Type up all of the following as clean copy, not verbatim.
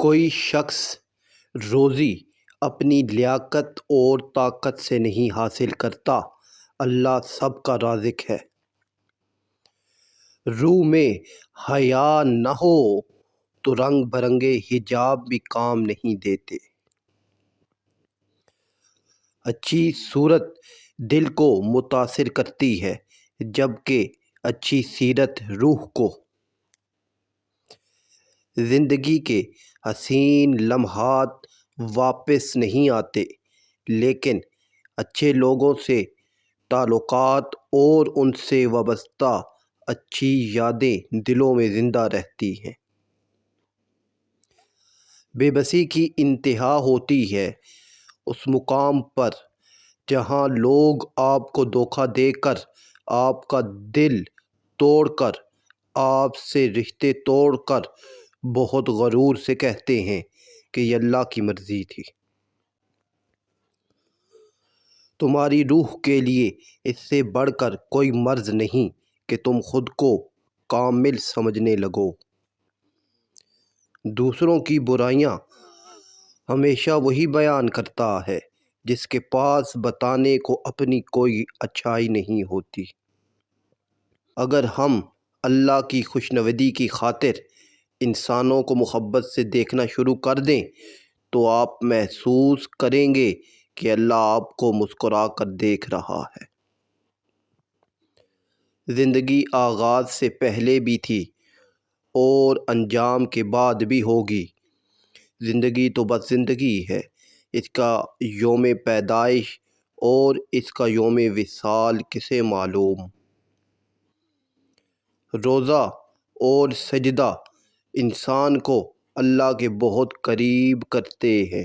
کوئی شخص روزی اپنی لیاقت اور طاقت سے نہیں حاصل کرتا، اللہ سب کا رازق ہے۔ روح میں حیا نہ ہو تو رنگ برنگے حجاب بھی کام نہیں دیتے۔ اچھی صورت دل کو متاثر کرتی ہے جبکہ اچھی سیرت روح کو۔ زندگی کے حسین لمحات واپس نہیں آتے، لیکن اچھے لوگوں سے تعلقات اور ان سے وابستہ اچھی یادیں دلوں میں زندہ رہتی ہیں۔ بے بسی کی انتہا ہوتی ہے اس مقام پر جہاں لوگ آپ کو دھوکہ دے کر، آپ کا دل توڑ کر، آپ سے رشتے توڑ کر بہت غرور سے کہتے ہیں کہ یہ اللہ کی مرضی تھی۔ تمہاری روح کے لیے اس سے بڑھ کر کوئی مرض نہیں کہ تم خود کو کامل سمجھنے لگو۔ دوسروں کی برائیاں ہمیشہ وہی بیان کرتا ہے جس کے پاس بتانے کو اپنی کوئی اچھائی نہیں ہوتی۔ اگر ہم اللہ کی خوشنودی کی خاطر انسانوں کو محبت سے دیکھنا شروع کر دیں تو آپ محسوس کریں گے کہ اللہ آپ کو مسکرا کر دیکھ رہا ہے۔ زندگی آغاز سے پہلے بھی تھی اور انجام کے بعد بھی ہوگی۔ زندگی تو بس زندگی ہے، اس کا یوم پیدائش اور اس کا یوم وصال کسے معلوم۔ روزہ اور سجدہ انسان کو اللہ کے بہت قریب کرتے ہیں۔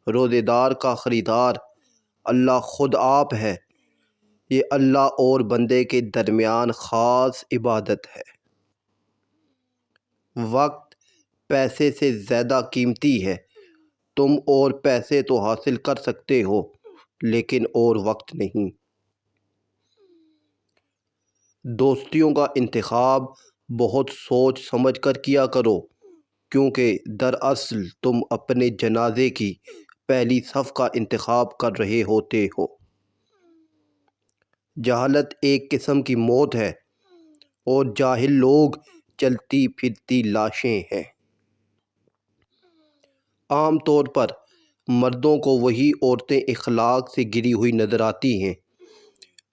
روزے دار کا خریدار اللہ خود آپ ہے۔ یہ اللہ اور بندے کے درمیان خاص عبادت ہے۔ وقت پیسے سے زیادہ قیمتی ہے۔ تم اور پیسے تو حاصل کر سکتے ہو لیکن اور وقت نہیں۔ دوستیوں کا انتخاب بہت سوچ سمجھ کر کیا کرو، کیونکہ دراصل تم اپنے جنازے کی پہلی صف کا انتخاب کر رہے ہوتے ہو۔ جہالت ایک قسم کی موت ہے اور جاہل لوگ چلتی پھرتی لاشیں ہیں۔ عام طور پر مردوں کو وہی عورتیں اخلاق سے گری ہوئی نظر آتی ہیں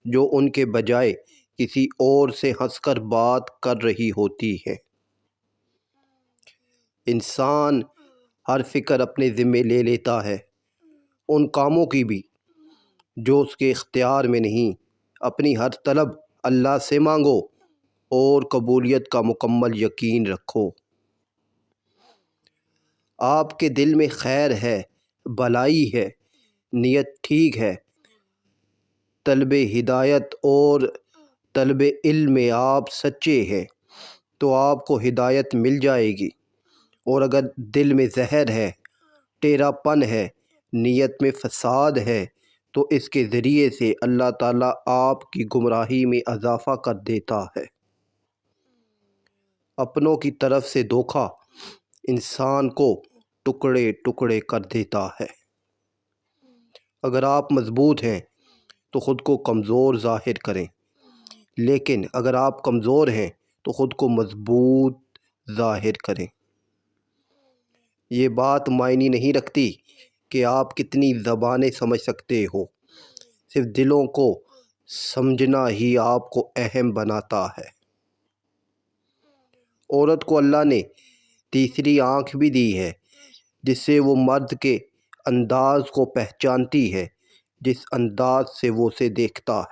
جو ان کے بجائے کسی اور سے ہنس کر بات کر رہی ہوتی ہیں۔ انسان ہر فکر اپنے ذمے لے لیتا ہے، ان کاموں کی بھی جو اس کے اختیار میں نہیں۔ اپنی ہر طلب اللہ سے مانگو اور قبولیت کا مکمل یقین رکھو۔ آپ کے دل میں خیر ہے، بھلائی ہے، نیت ٹھیک ہے، طلب ہدایت اور طلب علم میں آپ سچے ہیں تو آپ کو ہدایت مل جائے گی، اور اگر دل میں زہر ہے، ٹیڑھا پن ہے، نیت میں فساد ہے تو اس کے ذریعے سے اللہ تعالیٰ آپ کی گمراہی میں اضافہ کر دیتا ہے۔ اپنوں کی طرف سے دھوکہ انسان کو ٹکڑے ٹکڑے کر دیتا ہے۔ اگر آپ مضبوط ہیں تو خود کو کمزور ظاہر کریں، لیکن اگر آپ کمزور ہیں تو خود کو مضبوط ظاہر کریں۔ یہ بات معنی نہیں رکھتی کہ آپ کتنی زبانیں سمجھ سکتے ہو، صرف دلوں کو سمجھنا ہی آپ کو اہم بناتا ہے۔ عورت کو اللہ نے تیسری آنکھ بھی دی ہے جس سے وہ مرد کے انداز کو پہچانتی ہے، جس انداز سے وہ اسے دیکھتا ہے۔